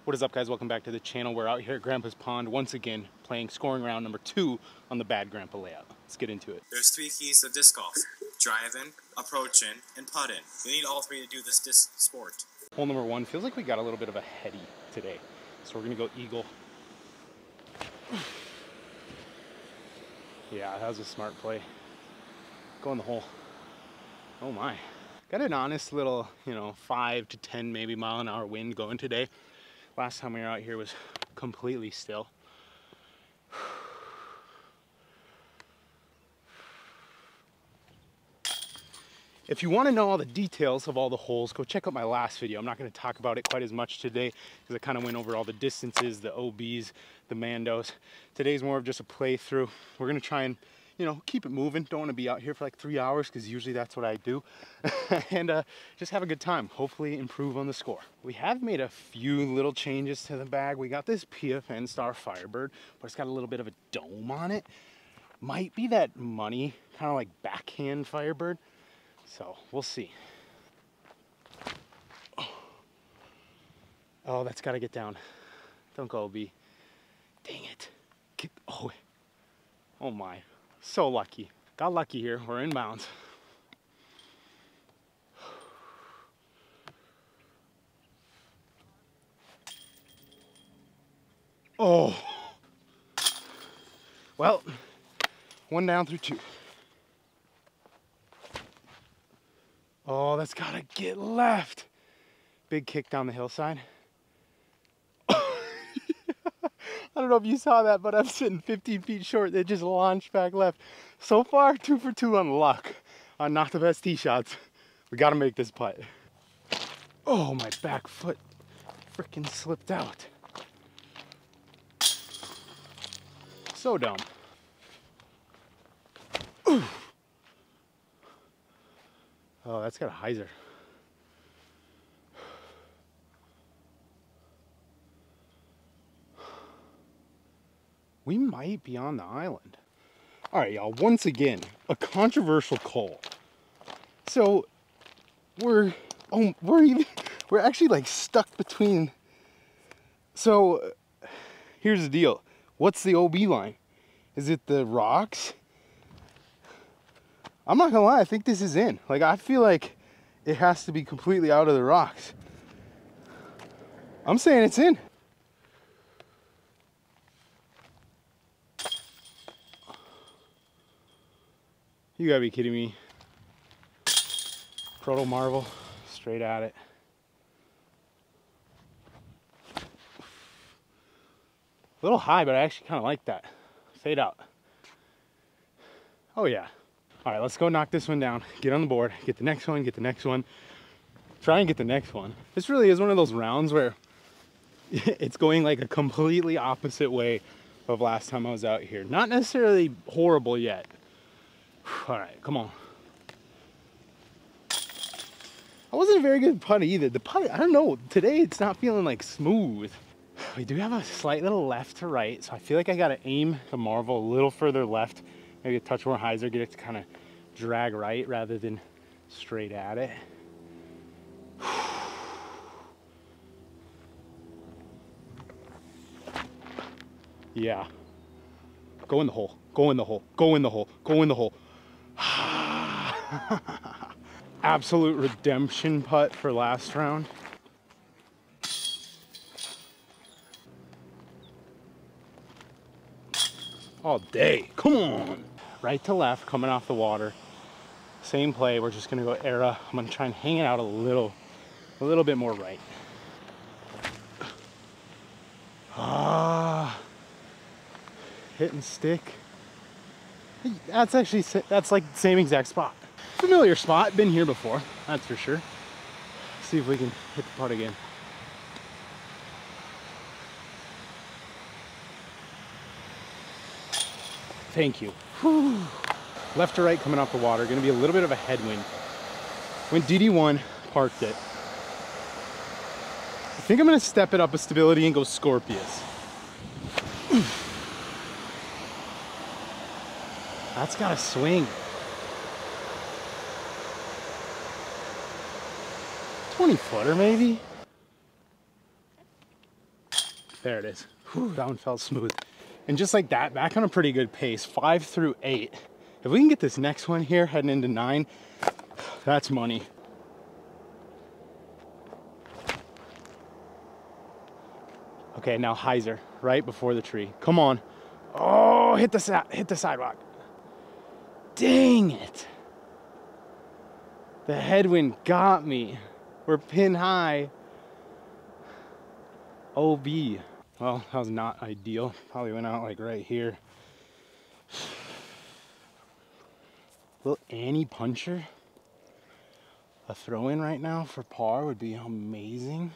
What is up, guys? Welcome back to the channel. We're out here at Grandpa's Pond once again playing scoring round number 2 on the Bad Grandpa layout. Let's get into it. There's 3 keys to disc golf: driving, approaching, and putting. You need all 3 to do this disc sport. Hole number 1 feels like we got a little bit of a heady today, so we're gonna go eagle. Yeah, that was a smart play. Go in the hole. Oh my. Got an honest little, 5 to 10 maybe mile an hour wind going today. Last time we were out here was completely still. If you want to know all the details of all the holes, go check out my last video. I'm not going to talk about it quite as much today because I kind of went over all the distances, the OBs, the Mandos. Today's more of just a playthrough. We're going to try and, keep it moving. Don't want to be out here for like 3 hours because usually that's what I do. And just have a good time. Hopefully improve on the score. We have made a few little changes to the bag. We got this PFN Star Firebird, but it's got a little bit of a dome on it. Might be that money, kind of like backhand Firebird. So we'll see. Oh, that's got to get down. Don't go, B. Dang it. Oh my. So lucky. Got lucky here. We're in bounds. Oh. Well, 1 down through 2. Oh, that's gotta get left. Big kick down the hillside. I don't know if you saw that, but I'm sitting 15 feet short. They just launched back left. So far, 2 for 2 on luck on not the best tee shots. We gotta make this putt. Oh, my back foot freaking slipped out. So dumb. Ooh. Oh, that's got a hyzer. We might be on the island. All right, y'all, once again, a controversial call. So we're actually like stuck between. So here's the deal. What's the OB line? Is it the rocks? I'm not gonna lie, I think this is in. Like, I feel like it has to be completely out of the rocks. I'm saying it's in. You gotta be kidding me. Proto Marvel, straight at it. A little high, but I actually kind of like that. Fade out. Oh yeah. All right, let's go knock this one down, get on the board, get the next one, get the next one. Try and get the next one. This really is one of those rounds where it's going like a completely opposite way of last time I was out here. Not necessarily horrible yet. All right, come on. I wasn't a very good putt either. The putt, I don't know, today it's not feeling like smooth. We do have a slight little left to right, so I feel like I gotta aim the Marvel a little further left. Maybe a touch more hyzer, get it to kind of drag right rather than straight at it. Yeah. Go in the hole. Go in the hole. Go in the hole. Go in the hole. Absolute redemption putt for last round. All day. Come on. Right to left, coming off the water. Same play. We're just gonna go era. I'm gonna try and hang it out a little bit more right. Hit and stick. That's like the same exact spot. Familiar spot. Been here before. That's for sure. See if we can hit the putt again. Thank you. Whew. Left to right coming off the water. Going to be a little bit of a headwind. Went DD1, parked it. I think I'm going to step it up a stability and go Scorpius. That's got to swing. 20-footer maybe? There it is. Whew, that one felt smooth. And just like that, back on a pretty good pace, 5 through 8. If we can get this next one here, heading into 9, that's money. Okay, now hyzer, right before the tree. Come on. Oh, hit the sidewalk. Dang it. The headwind got me. We're pin high. OB. Well, that was not ideal. Probably went out like right here. Little Annie puncher. A throw in right now for par would be amazing.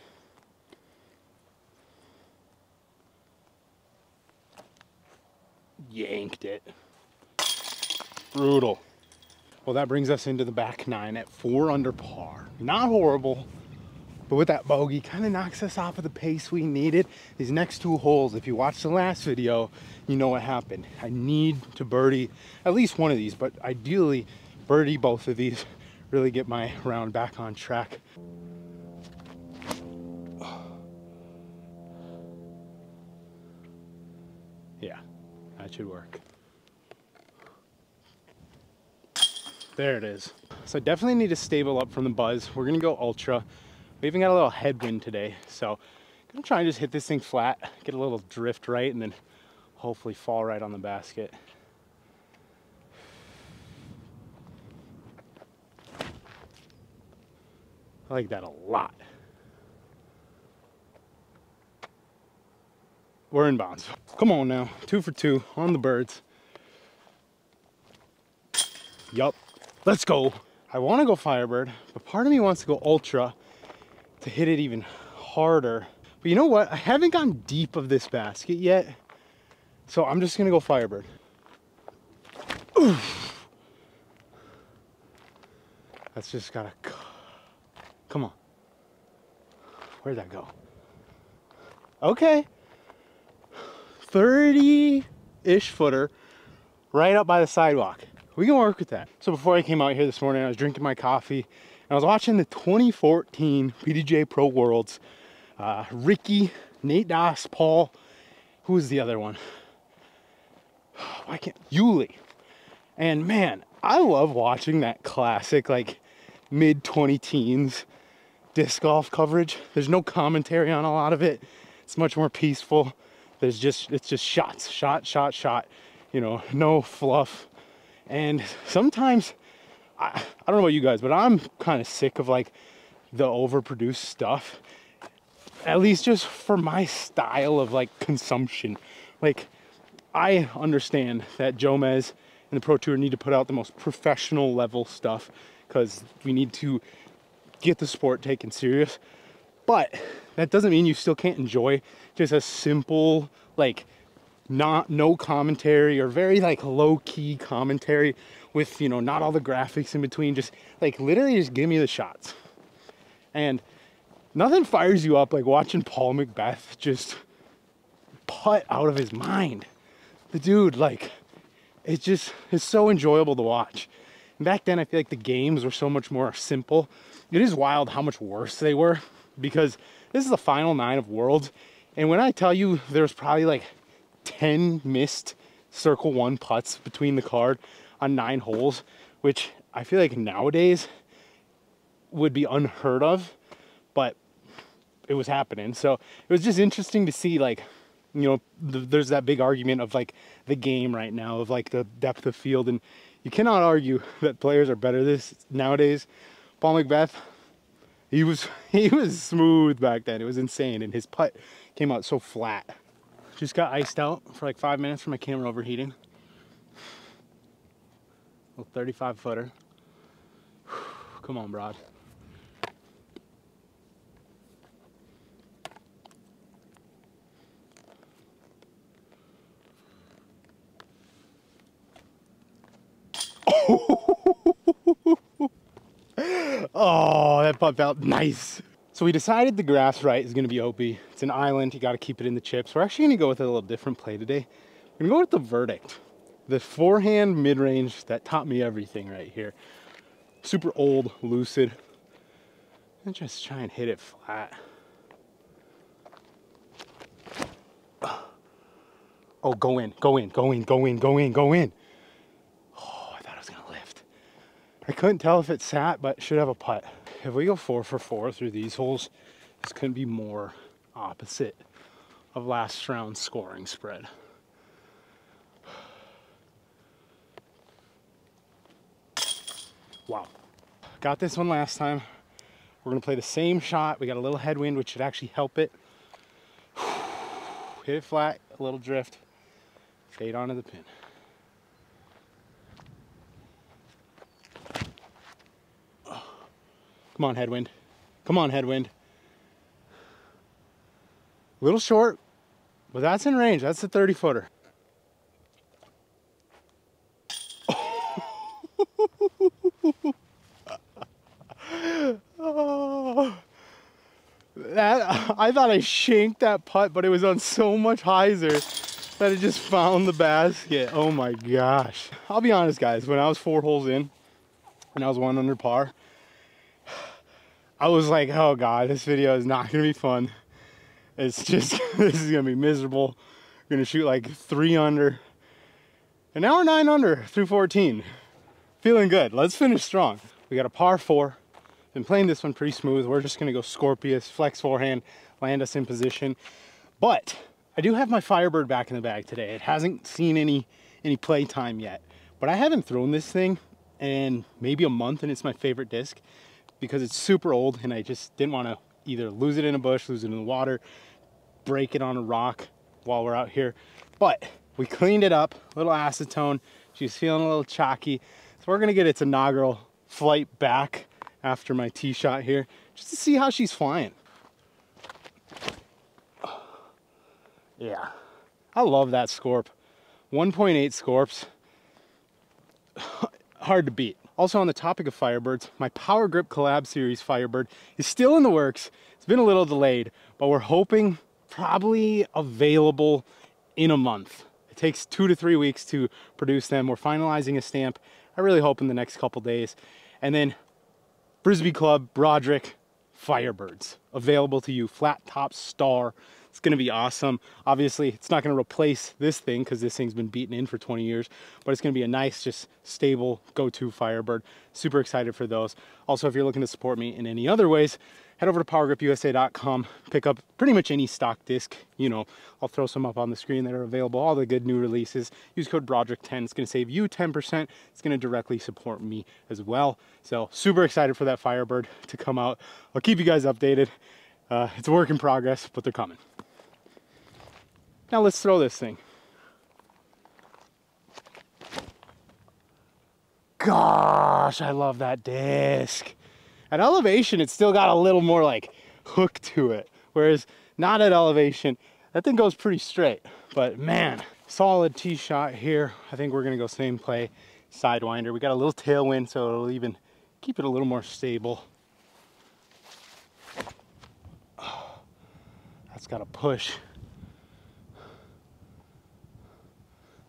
Yanked it. Brutal. Well, that brings us into the back 9 at 4 under par. Not horrible, but with that bogey, kind of knocks us off of the pace we needed. These next 2 holes, if you watched the last video, you know what happened. I need to birdie at least one of these, but ideally birdie both of these, really get my round back on track. Yeah, that should work. There it is. So I definitely need to stable up from the buzz. We're gonna go ultra. We even got a little headwind today, so I'm gonna try and just hit this thing flat, get a little drift right, and then hopefully fall right on the basket. I like that a lot. We're in bounds. Come on now, 2 for 2 on the birds. Yup, let's go. I want to go Firebird, but part of me wants to go Ultra to hit it even harder. But you know what? I haven't gotten deep of this basket yet, so I'm just gonna go Firebird. Oof. That's just gotta, come on. Where'd that go? Okay. 30-ish footer right up by the sidewalk. We can work with that. So before I came out here this morning, I was drinking my coffee and I was watching the 2014 PDGA Pro Worlds. Ricky, Nate Doss, Paul, who was the other one? Why can't, Yuli. And man, I love watching that classic, like mid-20 teens disc golf coverage. There's no commentary on a lot of it. It's much more peaceful. It's just shots, shot, you know, no fluff. And sometimes, I don't know about you guys, but I'm kind of sick of like the overproduced stuff, at least just for my style of like consumption. Like, I understand that Jomez and the Pro Tour need to put out the most professional level stuff because we need to get the sport taken serious. But that doesn't mean you still can't enjoy just a simple, like, no commentary or very like low-key commentary with, you know, not all the graphics in between. Just like literally just give me the shots. And nothing fires you up like watching Paul McBeth just putt out of his mind. The dude, like, it's so enjoyable to watch. And back then I feel like the games were so much more simple. It is wild how much worse they were, because this is the final 9 of Worlds, and when I tell you there's probably like 10 missed circle 1 putts between the card on 9 holes, which I feel like nowadays would be unheard of, but it was happening. So it was just interesting to see, like, you know, there's that big argument of like the game right now, of like the depth of field, and you cannot argue that players are better this nowadays. Paul McBeth, he was smooth back then. It was insane, and his putt came out so flat. Just got iced out for like 5 minutes for my camera overheating. Little 35 footer. Come on, Brad. Oh, that putt felt nice. So we decided the grass right is going to be OP. It's an island. You got to keep it in the chips. We're actually going to go with a little different play today. We're going to go with the Verdict. The forehand mid-range that taught me everything right here. Super old, lucid. And just try and hit it flat. Oh, go in, go in, go in, go in, go in, go in. Oh, I thought it was gonna lift. I couldn't tell if it sat, but should have a putt. If we go 4 for 4 through these holes, this couldn't be more opposite of last round's scoring spread. Wow. Got this one last time. We're gonna play the same shot. We got a little headwind, which should actually help it. Hit it flat, a little drift, fade onto the pin. Come on, headwind. Come on, headwind. A little short, but that's in range. That's the 30-footer. Oh, I thought I shanked that putt, but it was on so much hyzer that it just found the basket. Oh my gosh. I'll be honest, guys, when I was 4 holes in and I was 1 under par, I was like, oh God, this video is not gonna be fun. It's just, this is gonna be miserable. We're gonna shoot like 3 under. And now we're 9 under through 14. Feeling good, let's finish strong. We got a par 4. Been playing this one pretty smooth. We're just gonna go Scorpius, flex forehand, land us in position. But I do have my Firebird back in the bag today. It hasn't seen any play time yet, but I haven't thrown this thing in maybe a month, and it's my favorite disc because it's super old, and I just didn't want to either lose it in a bush, lose it in the water, break it on a rock while we're out here. But we cleaned it up, a little acetone. She's feeling a little chalky, so we're gonna get its inaugural flight back after my tee shot here, just to see how she's flying. Yeah, I love that Scorp. 1.8 Scorps, hard to beat. Also, on the topic of Firebirds, my Power Grip Collab Series Firebird is still in the works. It's been a little delayed, but we're hoping probably available in a month. It takes 2 to 3 weeks to produce them. We're finalizing a stamp. I really hope in the next couple days. And then Frisbee Club Broderick Firebirds available to you, flat top star. It's gonna be awesome. Obviously, it's not gonna replace this thing because this thing's been beaten in for 20 years, but it's gonna be a nice, just stable go-to Firebird. Super excited for those. Also, if you're looking to support me in any other ways, head over to powergripusa.com, pick up pretty much any stock disc. You know, I'll throw some up on the screen that are available, all the good new releases. Use code Broderick10. It's gonna save you 10%. It's gonna directly support me as well. So super excited for that Firebird to come out. I'll keep you guys updated. It's a work in progress, but they're coming. Now let's throw this thing. Gosh, I love that disc. At elevation, it's still got a little more like hook to it. Whereas not at elevation, that thing goes pretty straight. But man, solid tee shot here. I think we're gonna go same play, Sidewinder. We got a little tailwind, so it'll even keep it a little more stable. Oh, that's got a push.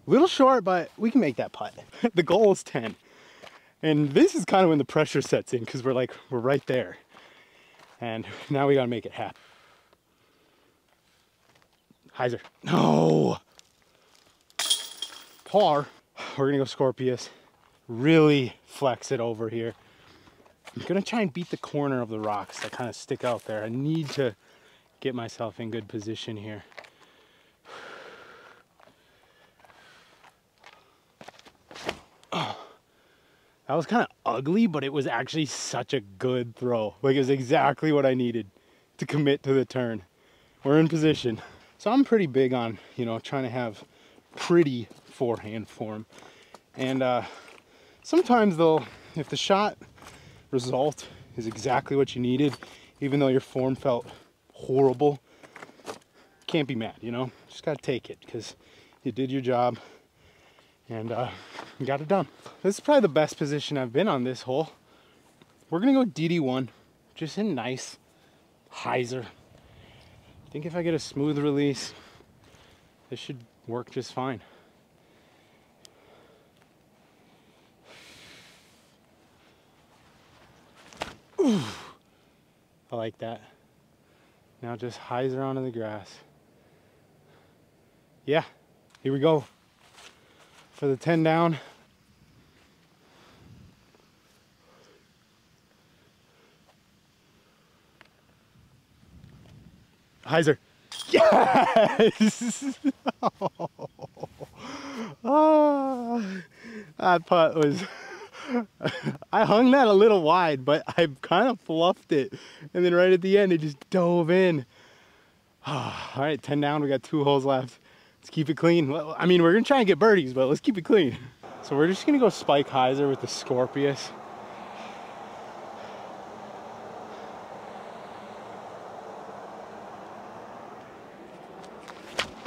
Little short, but we can make that putt. The goal is 10. And this is kind of when the pressure sets in because we're right there. And now we gotta make it happen. Hyzer. No! Par. We're gonna go Scorpius. Really flex it over here. I'm gonna try and beat the corner of the rocks that kind of stick out there. I need to get myself in good position here. That was kind of ugly, but it was actually such a good throw. Like, it was exactly what I needed to commit to the turn. We're in position. So I'm pretty big on, you know, trying to have pretty forehand form. And sometimes though, if the shot result is exactly what you needed, even though your form felt horrible, can't be mad, you know? Just gotta take it because you did your job. And got it done. This is probably the best position I've been on this hole. We're gonna go DD1, just in nice hyzer. I think if I get a smooth release, this should work just fine. Ooh, I like that. Now just hyzer onto the grass. Yeah, Here we go for the 10 down. Hyzer. Yes! Oh, that putt was, I hung that a little wide, but I kind of fluffed it. And then right at the end, it just dove in. All right, 10 down, we got 2 holes left. Let's keep it clean. I mean, we're gonna try and get birdies, but let's keep it clean. So we're just gonna go Spike Hyzer with the Scorpius.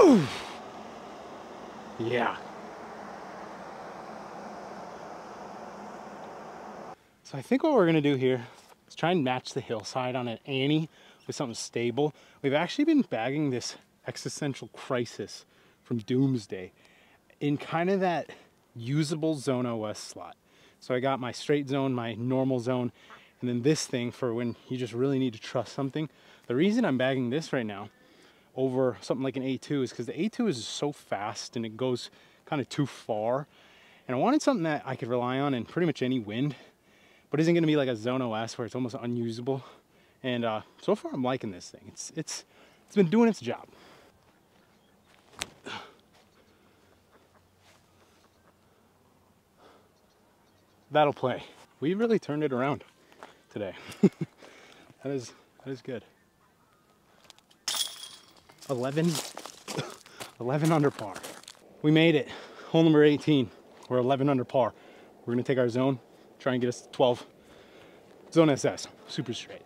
Ooh. Yeah. So I think what we're gonna do here is try and match the hillside on an Annie with something stable. We've actually been bagging this Existential Crisis from Doomsday in kind of that usable Zone OS slot. So I got my straight zone, my normal zone, and then this thing for when you just really need to trust something. The reason I'm bagging this right now over something like an A2 is because the A2 is so fast and it goes kind of too far. And I wanted something that I could rely on in pretty much any wind, but isn't gonna be like a Zone OS where it's almost unusable. And so far I'm liking this thing. It's been doing its job. That'll play. We really turned it around today. That is good. 11 under par. We made it. Hole number 18. We're 11 under par. We're gonna take our zone, try and get us to 12. Zone SS, super straight.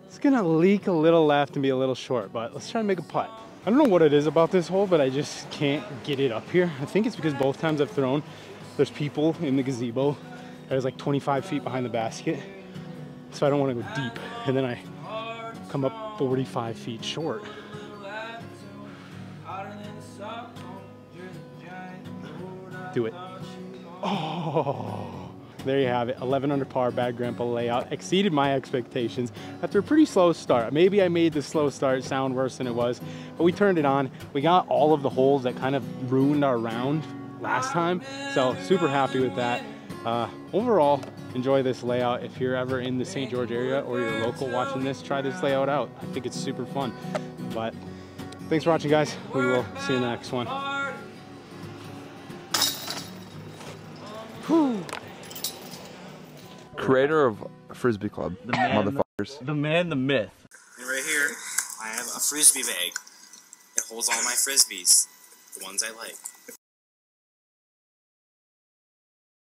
It's gonna leak a little left and be a little short, but let's try and make a putt. I don't know what it is about this hole, but I just can't get it up here. I think it's because both times I've thrown, there's people in the gazebo that is like 25 feet behind the basket. So I don't want to go deep. And then I come up 45 feet short. Do it. Oh, there you have it. 11 under par, Bad Grandpa layout. Exceeded my expectations after a pretty slow start. Maybe I made the slow start sound worse than it was, but we turned it on. We got all of the holes that kind of ruined our round last time. So super happy with that. Overall, enjoy this layout. If you're ever in the St. George area or you're local watching this, try this layout out. I think it's super fun. But thanks for watching, guys. We will see you in the next one. Whew. Creator of Frisbee Club, the man, motherfuckers. The man, the myth. And right here, I have a Frisbee bag. It holds all my Frisbees, the ones I like.